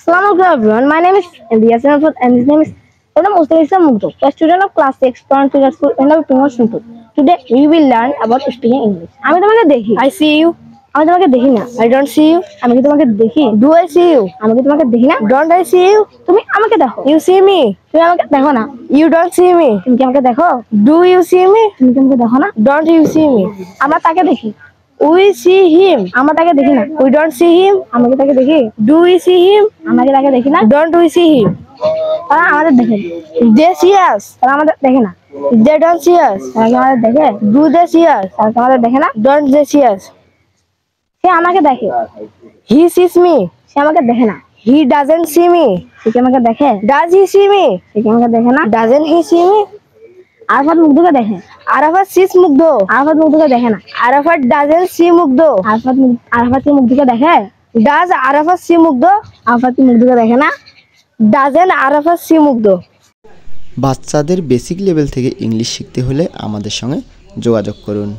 Assalamualaikum everyone. My name is India Sanford and his name is Adam Muslim Mugdo, a student of class 6 Toronto Figure School in the promotion tool. Today we will learn about speaking English. আমি তোমাকে দেখি। I see you. আমি তোমাকে দেখি না। I don't see you. আমি কি তোমাকে দেখি? Do I see you? আমি কি তোমাকে দেখি না? Don't I see you? তুমি আমাকে দেখো। You see me. তুমি আমাকে দেখো না। You don't see me. তুমি কি আমাকে দেখো? Do you see me? তুমি কি আমাকে দেখো না? Don't you see me? আমরা তাকে দেখি। We see him. আমরা তাকে দেখি না। We don't see him. আমরা কি তাকে দেখি? Do we see him? আমরা কি তাকে দেখি না? Don't we see him? তারা আমাদের দেখে। They see us. তারা আমাদের দেখে না। They don't see us. তারা কি আমাদের দেখে? Do they see us? তারা কি আমাদের দেখে না? Don't they see us? সে আমাকে দেখে। He sees me. সে আমাকে দেখে না। He doesn't see me. সে কি আমাকে দেখে? Does he see me? সে কি আমাকে দেখে না? Doesn't he see me? Arafat মুগ্ধকে দেখে। আরাফাত সিস মুগ্ধ। আরাফাত মুগ্ধকে দেখে না। আরাফাত ডাজন্ট সি মুগ্ধ। আরাফাত কি মুগ্ধকে দেখে? ডাজ আরাফাত সি মুগ্ধ? আরাফাত কি মুগ্ধকে দেখে না? ডাজেন্ট আরাফাত সি মুগ্ধ। বাচ্চাদের বেসিক লেভেল থেকে ইংলিশ শিখতে হলে আমাদের সঙ্গে যোগাযোগ করুন।